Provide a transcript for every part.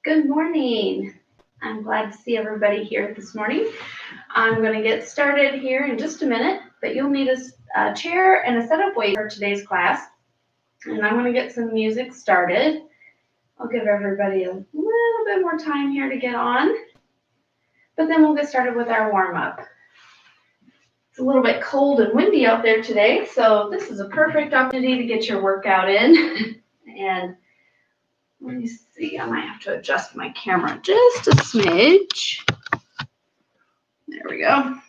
Good morning. I'm glad to see everybody here this morning. I'm going to get started here in just a minute, but you'll need a chair and a set of weights for today's class. And I'm going to get some music started. I'll give everybody a little bit more time here to get on, but then we'll get started with our warm-up. It's a little bit cold and windy out there today, so this is a perfect opportunity to get your workout in. And let me see, I might have to adjust my camera just a smidge. There we go. I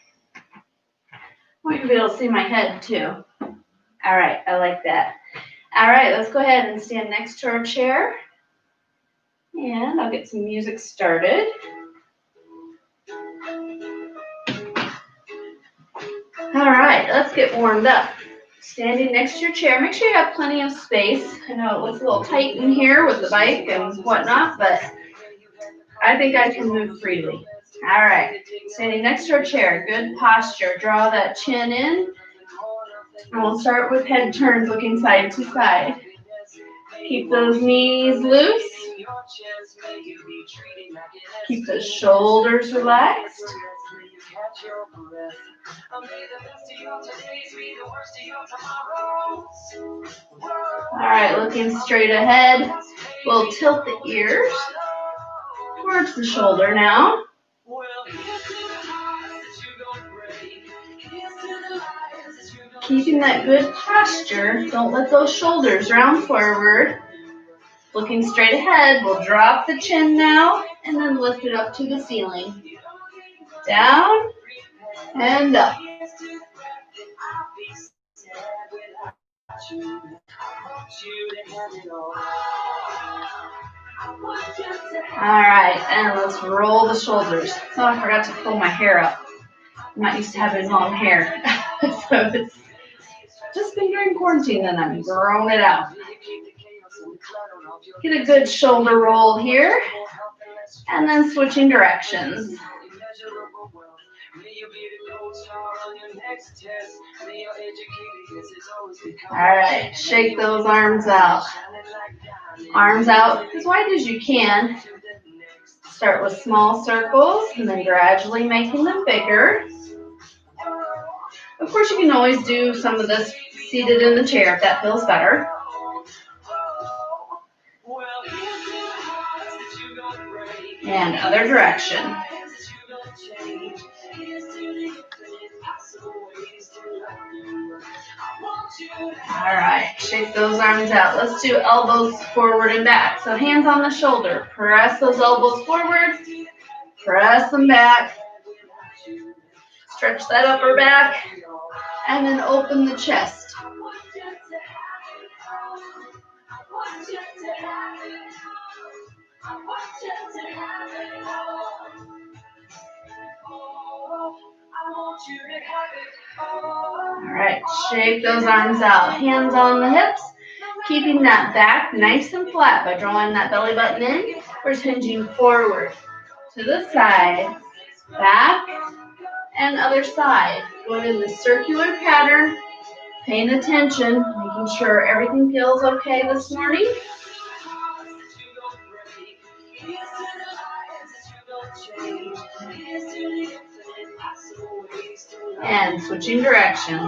want you to be able to see my head too. All right, I like that. All right, let's go ahead and stand next to our chair. And I'll get some music started. All right, let's get warmed up. Standing next to your chair, make sure you have plenty of space. I know it looks a little tight in here with the bike and whatnot, but I think I can move freely. All right, standing next to our chair, good posture. Draw that chin in. And we'll start with head turns looking side to side. Keep those knees loose. Keep the shoulders relaxed. All right, looking straight ahead. We'll tilt the ears towards the shoulder now. Keeping that good posture. Don't let those shoulders round forward. Looking straight ahead, we'll drop the chin now and then lift it up to the ceiling. Down and up. All right, and let's roll the shoulders. Oh, I forgot to pull my hair up. I'm not used to having long hair. So it's just been during quarantine and I'm growing it out. Get a good shoulder roll here. And then switching directions. All right, shake those arms out. Arms out as wide as you can. Start with small circles and then gradually making them bigger. Of course, you can always do some of this seated in the chair if that feels better. And other direction. All right, shake those arms out. Let's do elbows forward and back. So hands on the shoulder. Press those elbows forward. Press them back. Stretch that upper back. And then open the chest. All right, shake those arms out. Hands on the hips. Keeping that back nice and flat by drawing that belly button in. We're hinging forward to the side, back, and other side. Going in the circular pattern, paying attention, making sure everything feels okay this morning. And switching direction.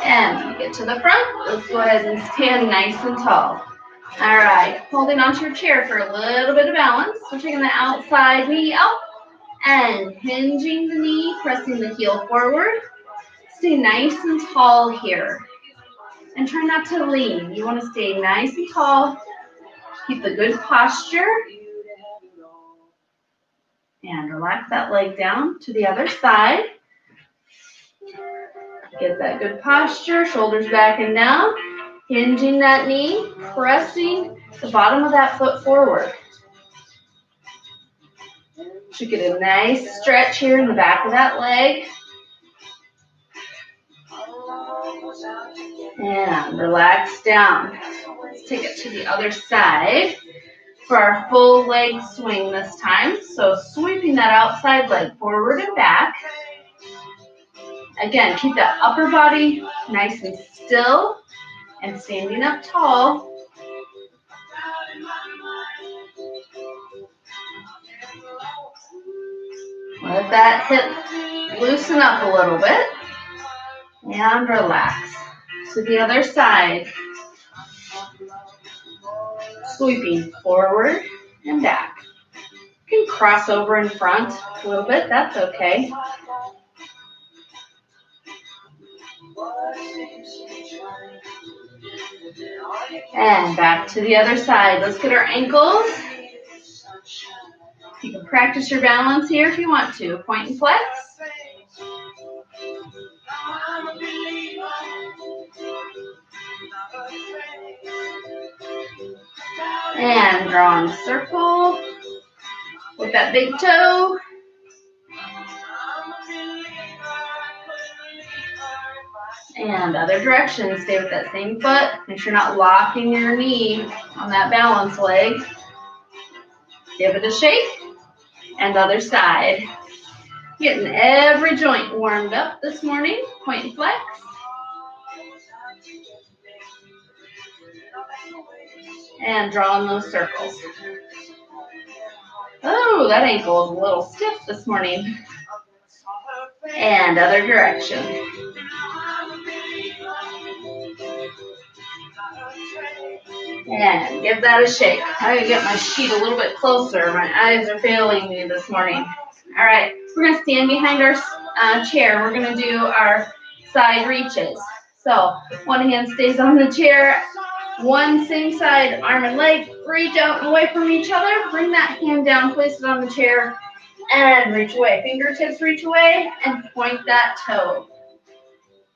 And when you get to the front, let's go ahead and stand nice and tall. All right, holding onto your chair for a little bit of balance. We're taking the outside knee up and hinging the knee, pressing the heel forward. Stay nice and tall here. And try not to lean. You want to stay nice and tall. Keep the good posture. And relax that leg down to the other side. Get that good posture. Shoulders back and down. Hinging that knee. Pressing the bottom of that foot forward. Should get a nice stretch here in the back of that leg. And relax down. Let's take it to the other side. for our full leg swing this time. So sweeping that outside leg forward and back. Again, keep that upper body nice and still and standing up tall. Let that hip loosen up a little bit and relax. To the other side. Sweeping forward and back. You can cross over in front a little bit, that's okay. And back to the other side. Let's get our ankles. You can practice your balance here if you want to. Point and flex. And draw in a circle with that big toe. And other direction. Stay with that same foot. Make sure you're not locking your knee on that balance leg. Give it a shake. And other side. Getting every joint warmed up this morning. Point and flex. And draw in those circles. Oh, that ankle is a little stiff this morning. And other direction. And give that a shake. I gotta get my sheet a little bit closer. My eyes are failing me this morning. All right, we're gonna stand behind our chair. We're gonna do our side reaches. So one hand stays on the chair, one same side, arm and leg, reach out and away from each other. Bring that hand down, place it on the chair, and reach away. Fingertips reach away, and point that toe.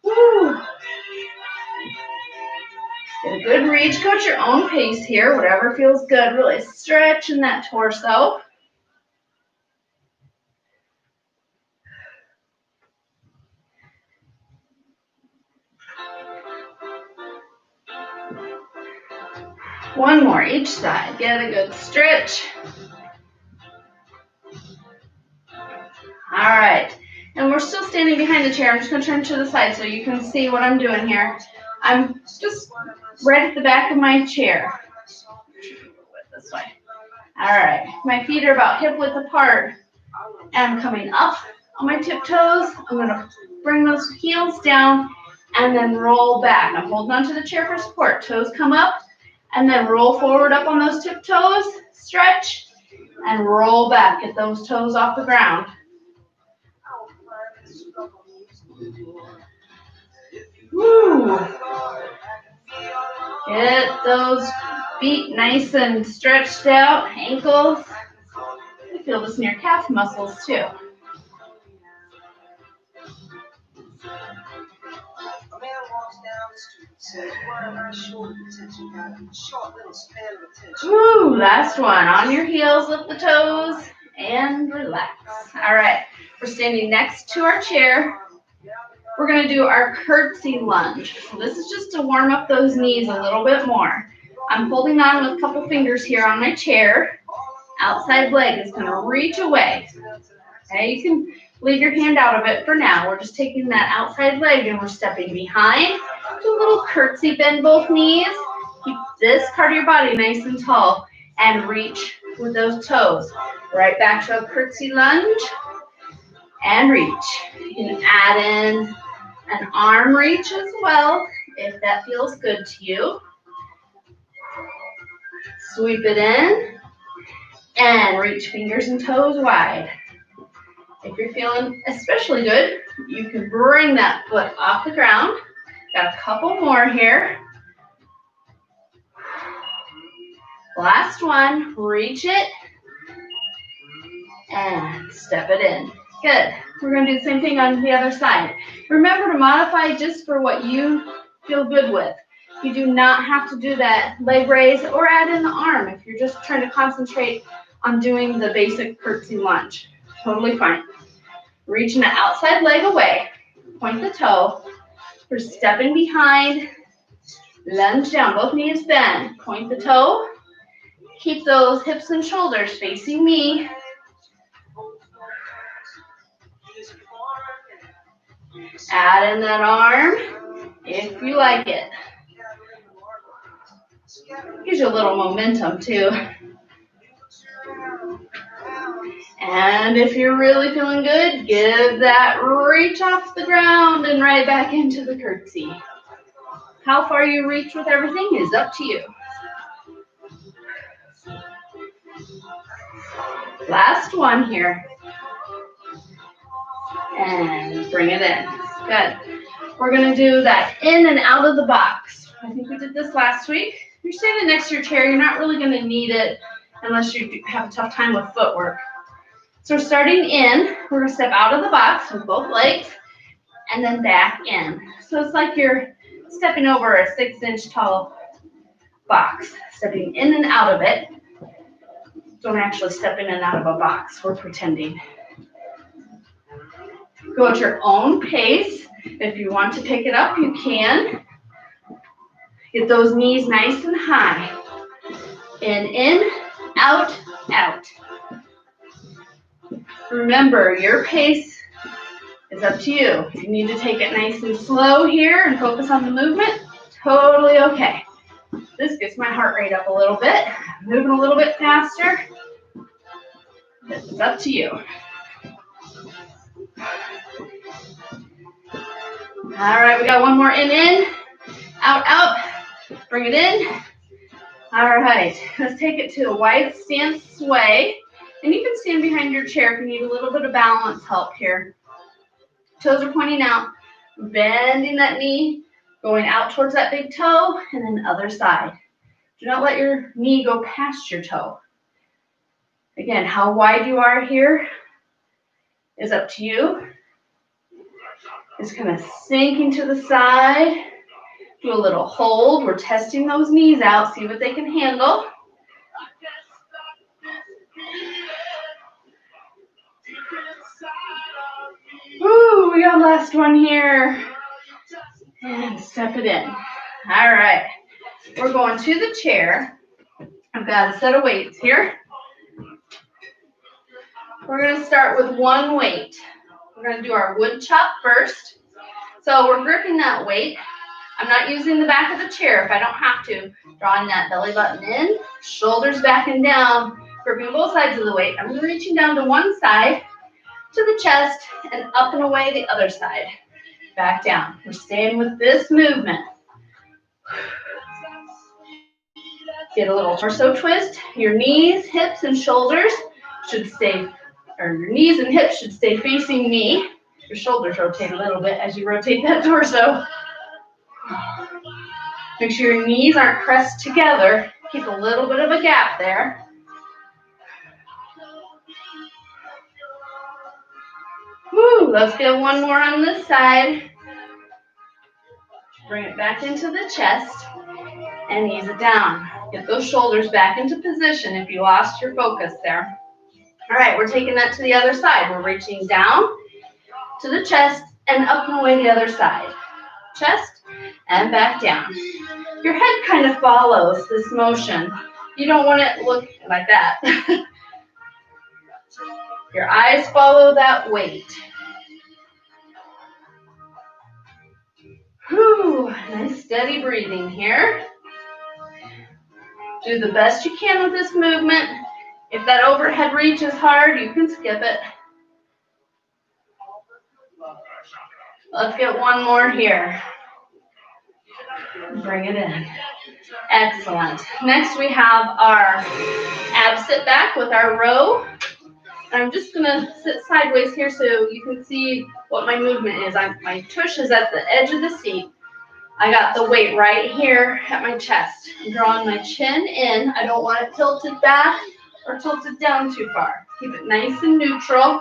Woo. Get a good reach. Go at your own pace here, whatever feels good. Really stretch in that torso. One more each side. Get a good stretch. All right. And we're still standing behind the chair. I'm just going to turn to the side so you can see what I'm doing here. I'm just right at the back of my chair. This way. All right. My feet are about hip width apart. And I'm coming up on my tiptoes. I'm going to bring those heels down and then roll back. I'm holding onto the chair for support. Toes come up and then roll forward up on those tiptoes. Stretch and roll back. Get those toes off the ground. Woo. Get those feet nice and stretched out. Ankles. You feel this in your calf muscles too. Woo, last one. On your heels, lift the toes and relax. All right, we're standing next to our chair. We're going to do our curtsy lunge. So this is just to warm up those knees a little bit more. I'm holding on with a couple fingers here on my chair. Outside leg is going to reach away. Okay, you can leave your hand out of it for now. We're just taking that outside leg and we're stepping behind. Do a little curtsy, bend both knees. Keep this part of your body nice and tall and reach with those toes. Right back to a curtsy lunge and reach. You can add in an arm reach as well if that feels good to you. Sweep it in and reach fingers and toes wide. If you're feeling especially good, you can bring that foot off the ground. Got a couple more here. Last one, reach it and step it in. Good. We're going to do the same thing on the other side. Remember to modify just for what you feel good with. You do not have to do that leg raise or add in the arm if you're just trying to concentrate on doing the basic curtsy lunge. Totally fine. Reaching the outside leg away. Point the toe. We're stepping behind. Lunge down. Both knees bend. Point the toe Keep those hips and shoulders facing me. Add in that arm if you like it. Gives you a little momentum too. And if you're really feeling good, give that reach off the ground and right back into the curtsy. How far you reach with everything is up to you. Last one here. And bring it in. Good. We're going to do that in and out of the box. I think we did this last week. If you're standing next to your chair, you're not really going to need it unless you have a tough time with footwork. So we're starting in. We're going to step out of the box with both legs and then back in. So it's like you're stepping over a 6-inch tall box, stepping in and out of it. Don't actually step in and out of a box. We're pretending. Go at your own pace. If you want to pick it up, you can. Get those knees nice and high. In, out, out. Remember, your pace is up to you. If you need to take it nice and slow here and focus on the movement, totally okay. This gets my heart rate up a little bit. Moving a little bit faster. It's up to you. All right, we got one more in, out, out. Bring it in. All right, let's take it to a wide stance sway. And you can stand behind your chair if you need a little bit of balance help here. Toes are pointing out, bending that knee, going out towards that big toe, and then other side. Do not let your knee go past your toe. Again, how wide you are here is up to you. Just kind of sinking to the side. Do a little hold. We're testing those knees out, see what they can handle. Woo, we got last one here. And step it in. All right. We're going to the chair. I've got a set of weights here. We're going to start with one weight. We're going to do our wood chop first. So we're gripping that weight. I'm not using the back of the chair if I don't have to. Drawing that belly button in, shoulders back and down, gripping both sides of the weight. I'm reaching down to one side, to the chest, and up and away the other side. Back down. We're staying with this movement. Get a little torso twist. Your knees, hips, and shoulders should stay, or your knees and hips should stay facing me. Your shoulders rotate a little bit as you rotate that torso. Make sure your knees aren't pressed together. Keep a little bit of a gap there. Woo, let's get one more on this side. Bring it back into the chest and ease it down. Get those shoulders back into position if you lost your focus there. All right, we're taking that to the other side. We're reaching down to the chest and up and away the other side. Chest and back down. Your head kind of follows this motion. You don't want it to look like that. Your eyes follow that weight. Whew, nice steady breathing here. Do the best you can with this movement. If that overhead reach is hard, you can skip it. Let's get one more here. Bring it in. Excellent. Next we have our ab sit back with our row. I'm just going to sit sideways here so you can see what my movement is. My tush is at the edge of the seat. I got the weight right here at my chest. I'm drawing my chin in. I don't want it tilted back or tilted down too far. Keep it nice and neutral.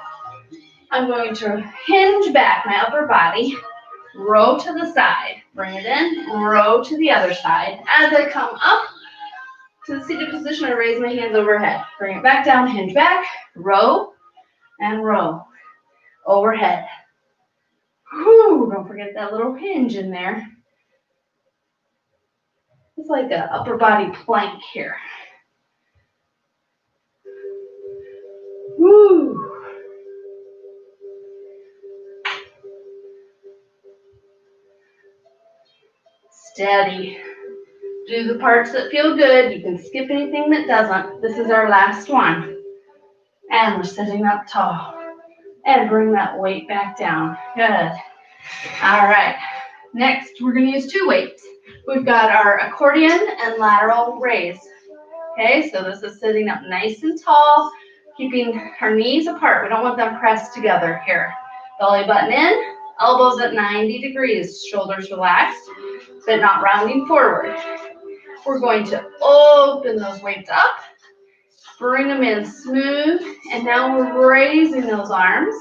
I'm going to hinge back my upper body, row to the side. Bring it in, row to the other side. As I come up to the seated position, I raise my hands overhead. Bring it back down, hinge back, row, and row. Overhead. Whew, don't forget that little hinge in there. It's like an upper body plank here. Woo. Steady. Do the parts that feel good. You can skip anything that doesn't. This is our last one. And we're sitting up tall. And bring that weight back down. Good. All right. Next, we're going to use 2 weights. We've got our accordion and lateral raise. Okay, so this is sitting up nice and tall, keeping our knees apart. We don't want them pressed together here. Belly button in, elbows at 90 degrees, shoulders relaxed, but not rounding forward. We're going to open those weights up, bring them in smooth, and now we're raising those arms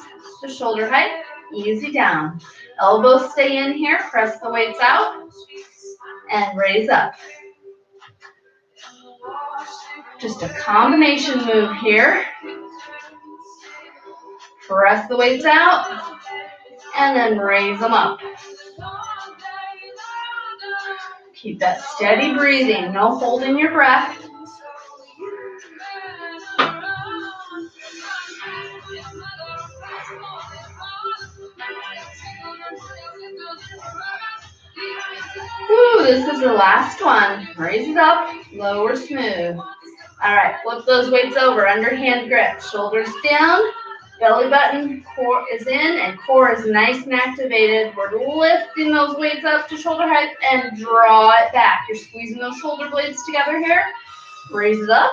to shoulder height, easy down. Elbows stay in here, press the weights out, and raise up. Just a combination move here. Press the weights out, and then raise them up. Keep that steady breathing, no holding your breath. Woo, this is the last one. Raise it up, lower smooth. All right, flip those weights over, underhand grip, shoulders down, belly button, core is in, and core is nice and activated. We're lifting those weights up to shoulder height and draw it back. You're squeezing those shoulder blades together here. Raise it up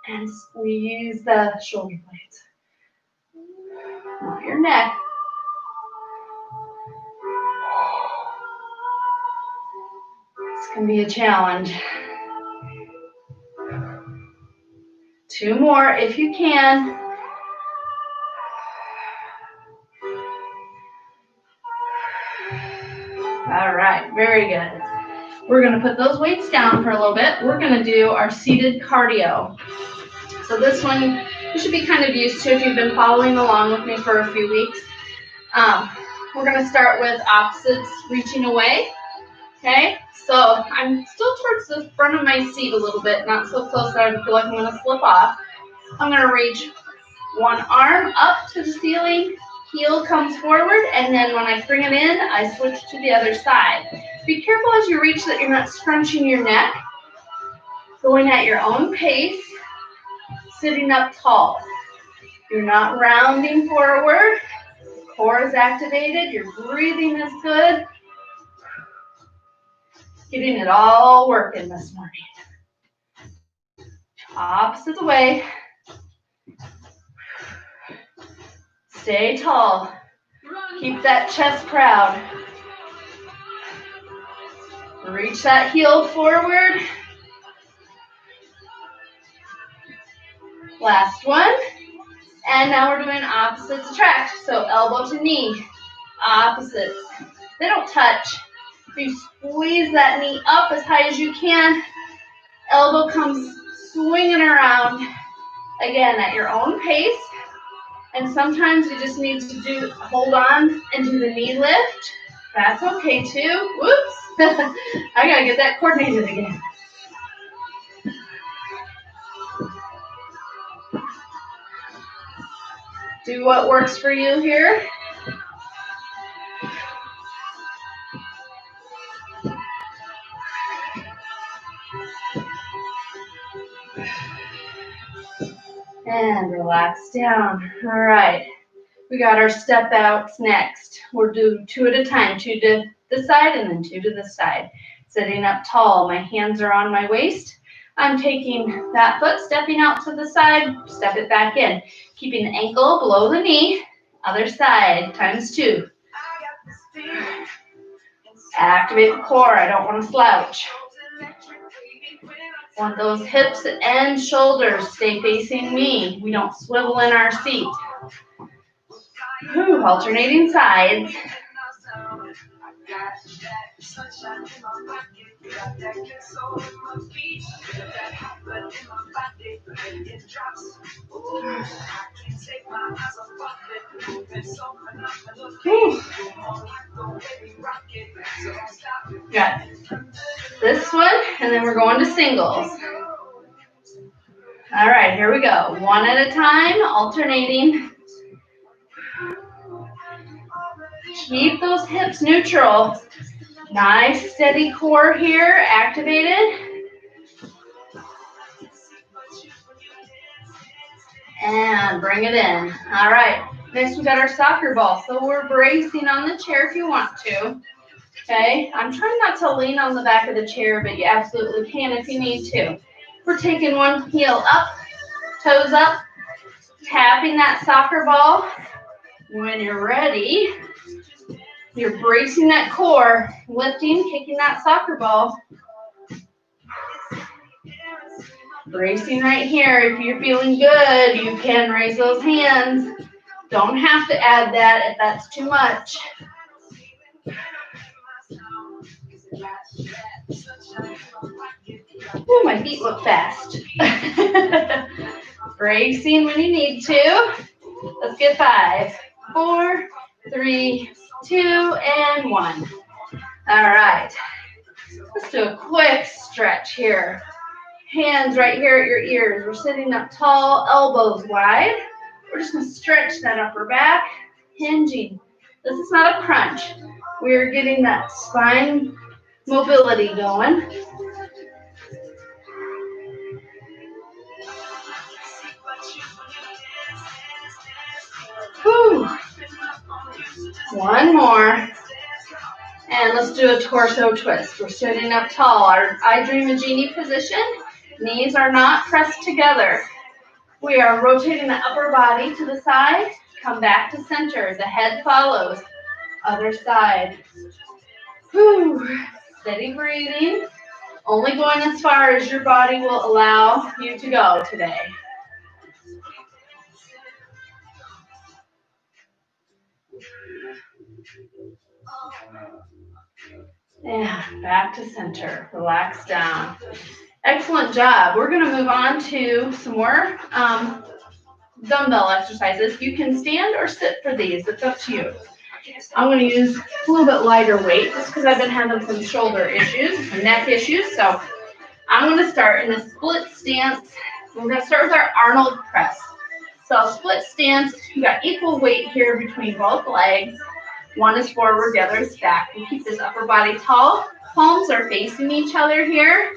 and squeeze the shoulder blades. Not your neck. This can be a challenge. 2 more if you can. All right, very good. We're going to put those weights down for a little bit. We're going to do our seated cardio. So this one you should be kind of used to if you've been following along with me for a few weeks. We're going to start with opposites reaching away. Okay, so I'm still towards the front of my seat a little bit, not so close that I feel like I'm going to slip off. I'm going to reach one arm up to the ceiling, heel comes forward, and then when I bring it in, I switch to the other side. Be careful as you reach that you're not scrunching your neck, going at your own pace, sitting up tall. You're not rounding forward, core is activated, your breathing is good. Getting it all working this morning. Opposite the way. Stay tall. Keep that chest proud. Reach that heel forward. Last one. And now we're doing opposites attract. So elbow to knee. Opposites. They don't touch. You squeeze that knee up as high as you can. Elbow comes swinging around. Again, at your own pace. And sometimes you just need to hold on and do the knee lift. That's okay too. Whoops. I gotta get that coordinated again. Do what works for you here. And relax down. All right. We got our step outs next. We'll do 2 at a time, 2 to this side and then 2 to this side. Sitting up tall, my hands are on my waist. I'm taking that foot, stepping out to the side, step it back in. Keeping the ankle below the knee, other side, times 2. Activate the core, I don't want to slouch. Want those hips and shoulders stay facing me. We don't swivel in our seat. Whew, alternating sides. Got this one, and then we're going to singles. All right, here we go. One at a time, alternating. Keep those hips neutral. Nice steady core here, activated. And bring it in. All right, next we got our soccer ball. So we're bracing on the chair if you want to. Okay, I'm trying not to lean on the back of the chair, but you absolutely can if you need to. We're taking one heel up, toes up, tapping that soccer ball. When you're ready, you're bracing that core, lifting, kicking that soccer ball. Bracing right here. If you're feeling good, you can raise those hands. Don't have to add that if that's too much. Ooh, my feet look fast. Bracing when you need to. Let's get 5, 4, 3, 2, and 1. All right. Let's do a quick stretch here. Hands right here at your ears. We're sitting up tall, elbows wide. We're just going to stretch that upper back, hinging. This is not a crunch. We're getting that spine mobility going. Whew. One more. And let's do a torso twist. We're sitting up tall. Our I Dream a Genie position. Knees are not pressed together. We are rotating the upper body to the side. Come back to center. The head follows. Other side. Whew. Steady breathing. Only going as far as your body will allow you to go today. And back to center. Relax down. Excellent job. We're going to move on to some more dumbbell exercises. You can stand or sit for these. It's up to you. I'm going to use a little bit lighter weight just because I've been having some shoulder issues and neck issues. So I'm going to start in a split stance. We're going to start with our Arnold press. So split stance, you got equal weight here between both legs. One is forward, the other is back. We keep this upper body tall. Palms are facing each other here.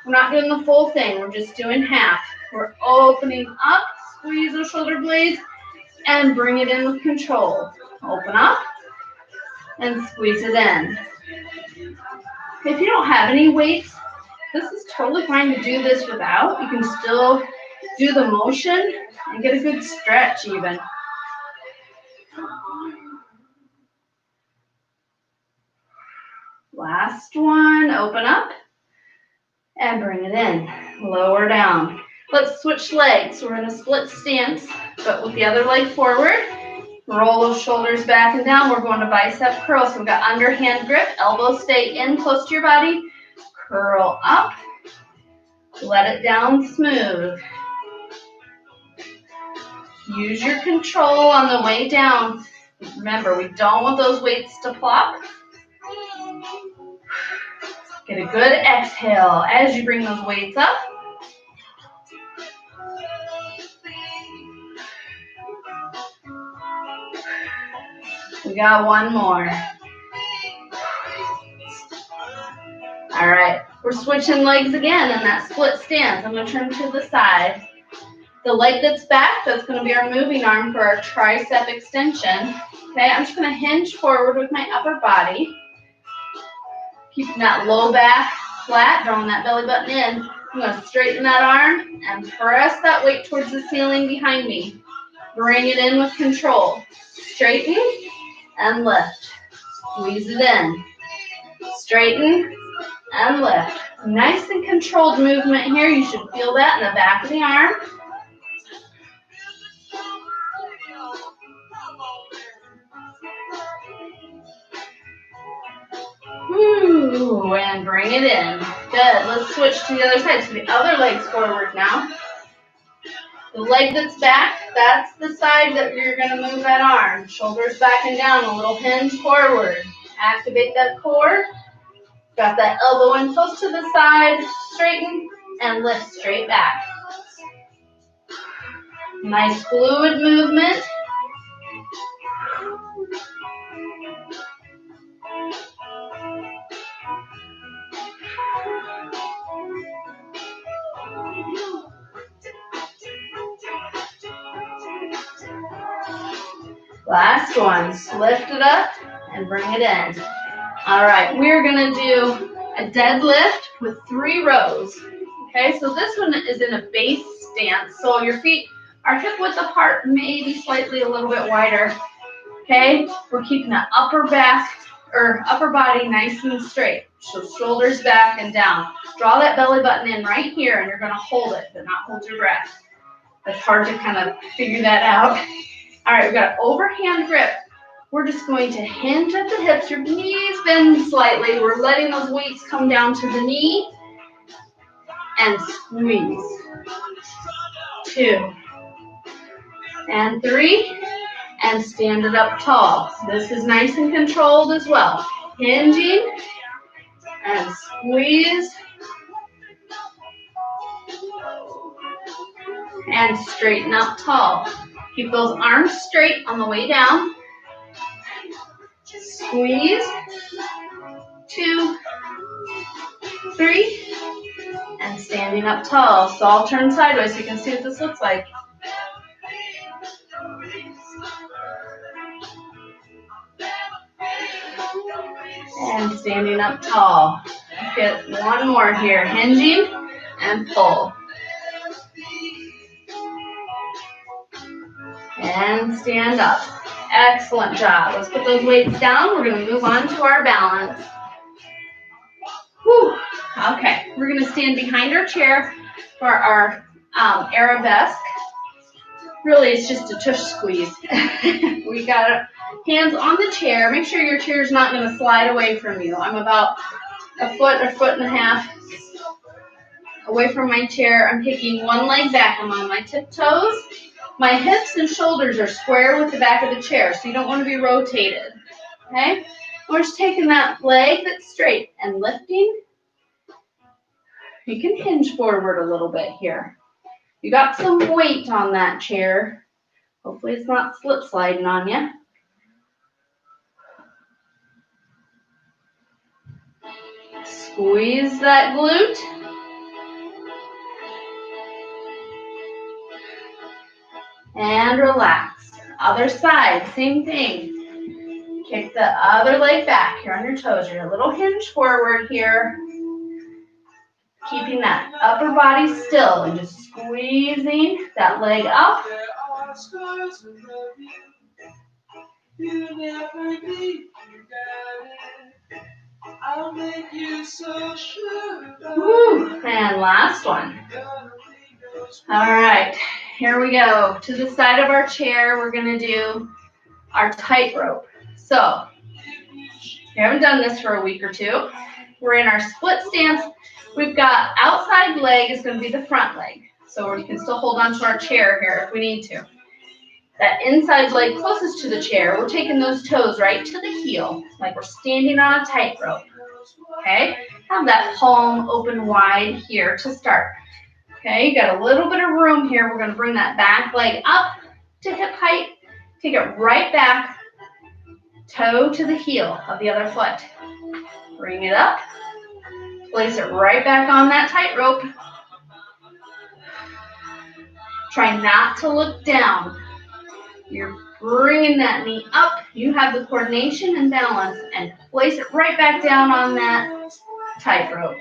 We're not doing the full thing. We're just doing half. We're opening up, squeeze those shoulder blades, and bring it in with control. Open up and squeeze it in. If you don't have any weights, this is totally fine to do this without. You can still do the motion and get a good stretch even. Last one, open up and bring it in. Lower down. Let's switch legs. We're in a split stance, but with the other leg forward. Roll those shoulders back and down. We're going to bicep curl. So we've got underhand grip. Elbows stay in close to your body. Curl up. Let it down smooth. Use your control on the way down. Remember, we don't want those weights to plop. Get a good exhale as you bring those weights up. We got one more. All right, we're switching legs again in that split stance. I'm going to turn to the side. The leg that's back, that's going to be our moving arm for our tricep extension. Okay, I'm just going to hinge forward with my upper body. Keeping that low back flat, drawing that belly button in. I'm going to straighten that arm and press that weight towards the ceiling behind me. Bring it in with control. Straighten and lift. Squeeze it in. Straighten and lift. Nice and controlled movement here. You should feel that in the back of the arm. Ooh, and bring it in. Good. Let's switch to the other side. So the other leg's forward now. The leg that's back, that's the side that you're going to move that arm. Shoulders back and down, a little hinge forward. Activate that core. Got that elbow in close to the side. Straighten and lift straight back. Nice fluid movement. Last one, lift it up and bring it in. All right, we're gonna do a deadlift with 3 rows. Okay, so this one is in a base stance. So your feet are hip width apart, maybe slightly a little bit wider. Okay, we're keeping the upper back or upper body nice and straight. So shoulders back and down. Draw that belly button in right here and you're gonna hold it, but not hold your breath. It's hard to kind of figure that out. All right, we've got overhand grip. We're just going to hinge at the hips. Your knees bend slightly. We're letting those weights come down to the knee and squeeze. 2 and 3 and stand it up tall. This is nice and controlled as well. Hinging and squeeze and straighten up tall. Keep those arms straight on the way down. Squeeze. 2, 3, and standing up tall. So I'll turn sideways so you can see what this looks like. And standing up tall. Let's get one more here. Hinging and pull. And stand up. Excellent job. Let's put those weights down. We're going to move on to our balance. Whew. Okay, we're going to stand behind our chair for our arabesque. Really, it's just a tush squeeze. We got our hands on the chair. Make sure your chair is not going to slide away from you. I'm about a foot and a half away from my chair. I'm taking one leg back. I'm on my tiptoes. My hips and shoulders are square with the back of the chair, so you don't want to be rotated. Okay? We're just taking that leg that's straight and lifting. You can hinge forward a little bit here. You got some weight on that chair. Hopefully it's not slip sliding on you. Squeeze that glute. And relax. Other side, same thing. Kick the other leg back. You're on your toes. You're a little hinge forward here. Keeping that upper body still and just squeezing that leg up. Woo. And last one. All right, here we go. To the side of our chair, we're going to do our tightrope. So, if you haven't done this for a week or two, we're in our split stance. We've got outside leg is going to be the front leg. So we can still hold on to our chair here if we need to. That inside leg closest to the chair, we're taking those toes right to the heel, like we're standing on a tightrope. Okay? Have that palm open wide here to start. Okay, you got a little bit of room here. We're going to bring that back leg up to hip height. Take it right back, toe to the heel of the other foot. Bring it up. Place it right back on that tightrope. Try not to look down. You're bringing that knee up. You have the coordination and balance, and place it right back down on that tightrope.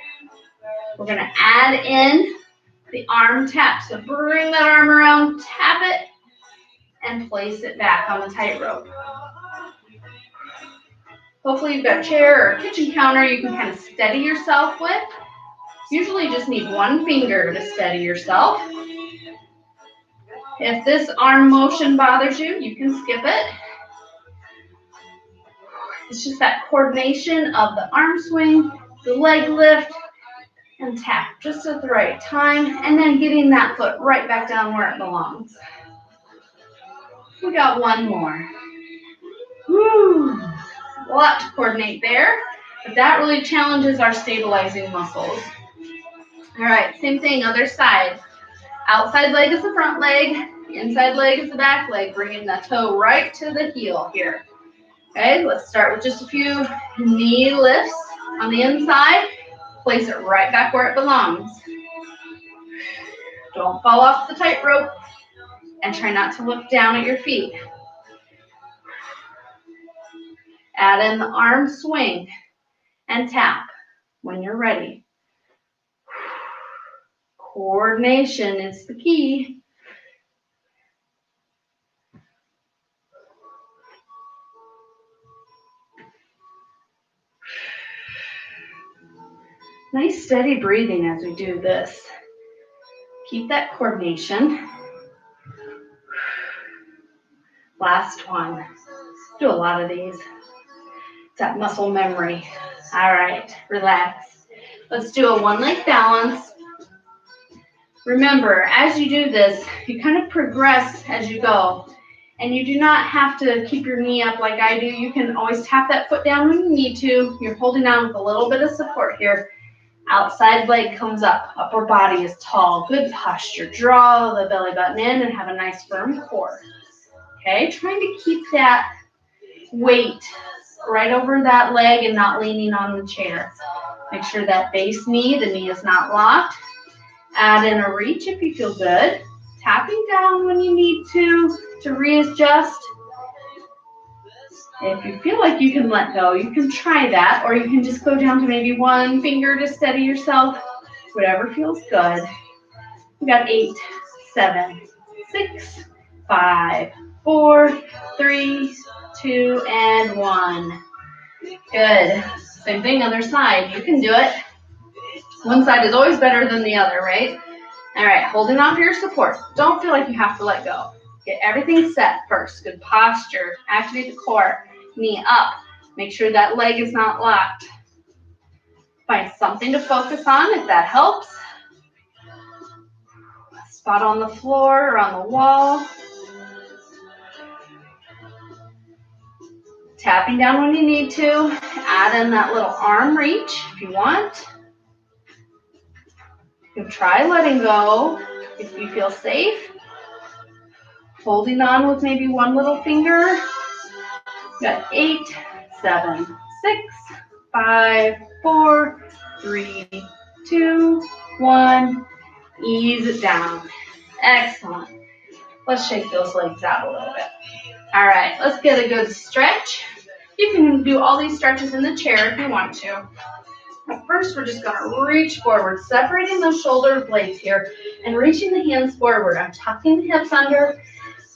We're going to add in the arm tap. So bring that arm around, tap it, and place it back on the tightrope. Hopefully you've got a chair or a kitchen counter you can kind of steady yourself with. Usually you just need one finger to steady yourself. If this arm motion bothers you, you can skip it. It's just that coordination of the arm swing, the leg lift, and tap just at the right time, and then getting that foot right back down where it belongs. We got one more. Woo! A lot to coordinate there, but that really challenges our stabilizing muscles. All right, same thing, other side. Outside leg is the front leg. The inside leg is the back leg, bringing the toe right to the heel here. Okay, let's start with just a few knee lifts on the inside. Place it right back where it belongs. Don't fall off the tightrope, and try not to look down at your feet. Add in the arm swing and tap when you're ready. Coordination is the key. Nice steady breathing as we do this. Keep that coordination. Last one. Do a lot of these. It's that muscle memory. All right, relax. Let's do a one-leg balance. Remember, as you do this, you kind of progress as you go. And you do not have to keep your knee up like I do. You can always tap that foot down when you need to. You're holding on with a little bit of support here. Outside leg comes up. Upper body is tall. Good posture. Draw the belly button in and have a nice firm core. Okay, trying to keep that weight right over that leg and not leaning on the chair. Make sure that base knee, the knee is not locked. Add in a reach if you feel good. Tapping down when you need to readjust. If you feel like you can let go, you can try that, or you can just go down to maybe one finger to steady yourself. Whatever feels good. We got 8, 7, 6, 5, 4, 3, 2, and 1. Good. Same thing, other side. You can do it. One side is always better than the other, right? All right, holding on to your support. Don't feel like you have to let go. Get everything set first. Good posture. Activate the core. Knee up. Make sure that leg is not locked. Find something to focus on if that helps. A spot on the floor or on the wall. Tapping down when you need to. Add in that little arm reach if you want. You can try letting go if you feel safe. Holding on with maybe one little finger. Got 8, 7, 6, 5, 4, 3, 2, 1. Ease it down. Excellent. Let's shake those legs out a little bit. All right, let's get a good stretch. You can do all these stretches in the chair if you want to. But first, we're just going to reach forward, separating those shoulder blades here and reaching the hands forward. I'm tucking the hips under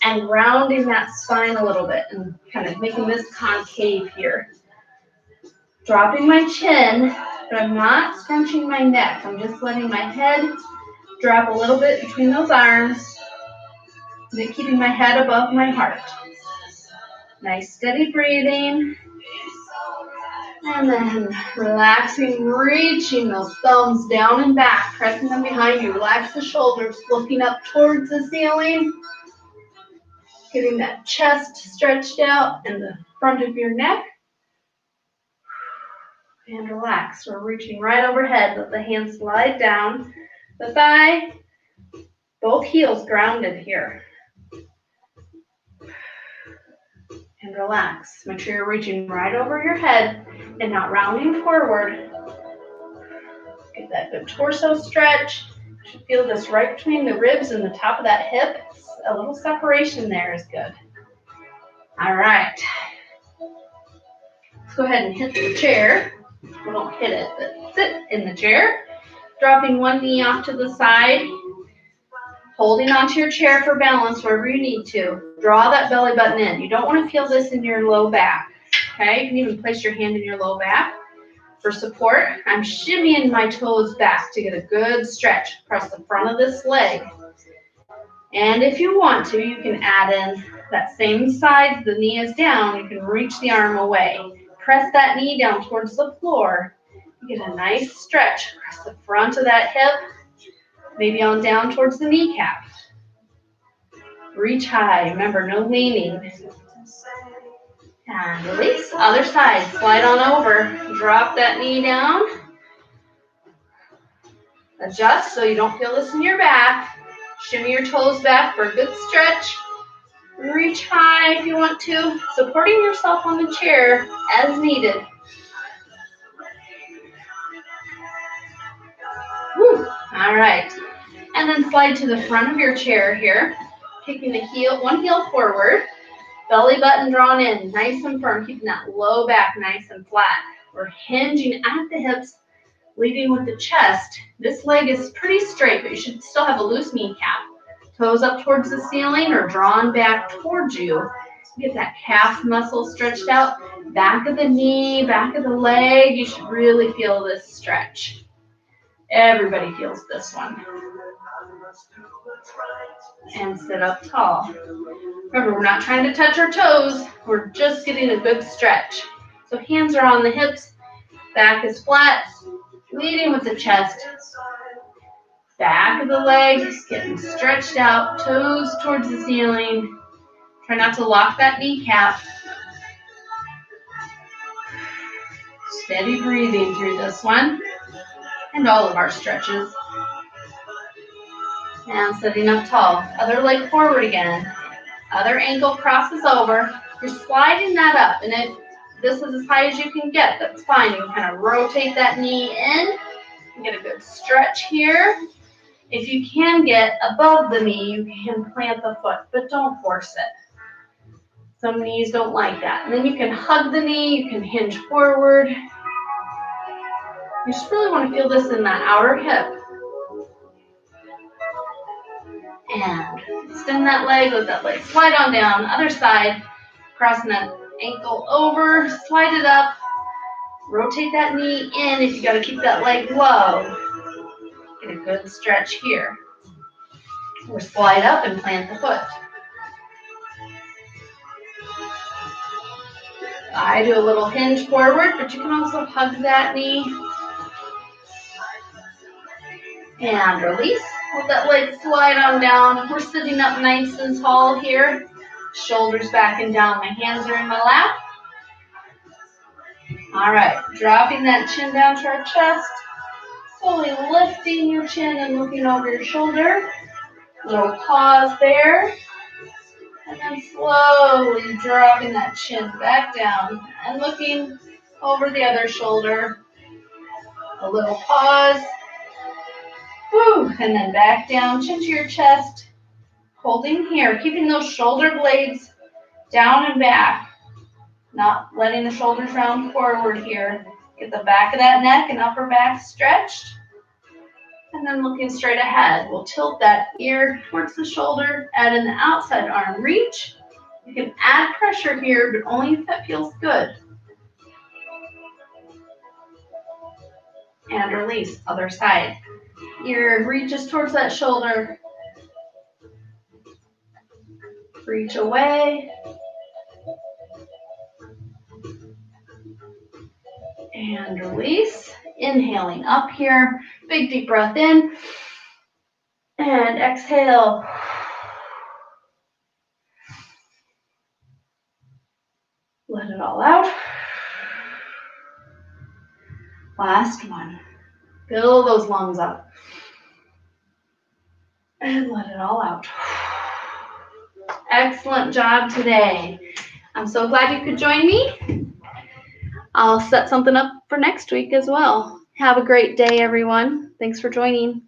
and rounding that spine a little bit and kind of making this concave here. Dropping my chin, but I'm not scrunching my neck. I'm just letting my head drop a little bit between those arms, and keeping my head above my heart. Nice steady breathing. And then relaxing, reaching those thumbs down and back, pressing them behind you. Relax the shoulders, looking up towards the ceiling. Getting that chest stretched out and the front of your neck. And relax. We're reaching right overhead. Let the hands slide down the thigh. Both heels grounded here. And relax. Make sure you're reaching right over your head and not rounding forward. Get that good torso stretch. You should feel this right between the ribs and the top of that hip. A little separation there is good. All right. Let's go ahead and hit the chair. We don't hit it, but sit in the chair. Dropping one knee off to the side. Holding onto your chair for balance wherever you need to. Draw that belly button in. You don't want to feel this in your low back. Okay? You can even place your hand in your low back. For support, I'm shimmying my toes back to get a good stretch across the front of this leg. And if you want to, you can add in that same side, the knee is down, you can reach the arm away. Press that knee down towards the floor. You get a nice stretch across the front of that hip, maybe on down towards the kneecap. Reach high, remember, no leaning. And release, other side, slide on over. Drop that knee down. Adjust so you don't feel this in your back. Shimmy your toes back for a good stretch. Reach high if you want to, supporting yourself on the chair as needed. Woo. All right. And then slide to the front of your chair here, kicking the one heel forward, belly button drawn in, nice and firm, keeping that low back nice and flat. We're hinging at the hips, leading with the chest. This leg is pretty straight, but you should still have a loose kneecap. Toes up towards the ceiling or drawn back towards you. Get that calf muscle stretched out. Back of the knee, back of the leg. You should really feel this stretch. Everybody feels this one. And sit up tall. Remember, we're not trying to touch our toes. We're just getting a good stretch. So hands are on the hips. Back is flat. Leading with the chest. Back of the leg getting stretched out. Toes towards the ceiling. Try not to lock that kneecap. Steady breathing through this one. And all of our stretches. And sitting up tall. Other leg forward again. Other ankle crosses over. You're sliding that up. And if this is as high as you can get, that's fine. You can kind of rotate that knee in. Get a good stretch here. If you can get above the knee, you can plant the foot, but don't force it. Some knees don't like that. And then you can hug the knee. You can hinge forward. You just really want to feel this in that outer hip. And extend that leg, let that leg slide on down. Other side, crossing that ankle over, slide it up. Rotate that knee in if you got to keep that leg low. Get a good stretch here. Or slide up and plant the foot. I do a little hinge forward, but you can also hug that knee. And release. Let that leg slide on down. We're sitting up nice and tall here. Shoulders back and down. My hands are in my lap. All right. Dropping that chin down to our chest. Slowly lifting your chin and looking over your shoulder. Little pause there. And then slowly dropping that chin back down and looking over the other shoulder. A little pause. Woo, and then back down, chin to your chest. Holding here, keeping those shoulder blades down and back. Not letting the shoulders round forward here. Get the back of that neck and upper back stretched. And then looking straight ahead. We'll tilt that ear towards the shoulder, add in the outside arm reach. You can add pressure here, but only if that feels good. And release, other side. Ear reaches towards that shoulder. Reach away. And release. Inhaling up here. Big deep breath in. And exhale. Let it all out. Last one. Fill those lungs up. And let it all out. Excellent job today. I'm so glad you could join me. I'll set something up for next week as well. Have a great day, everyone. Thanks for joining.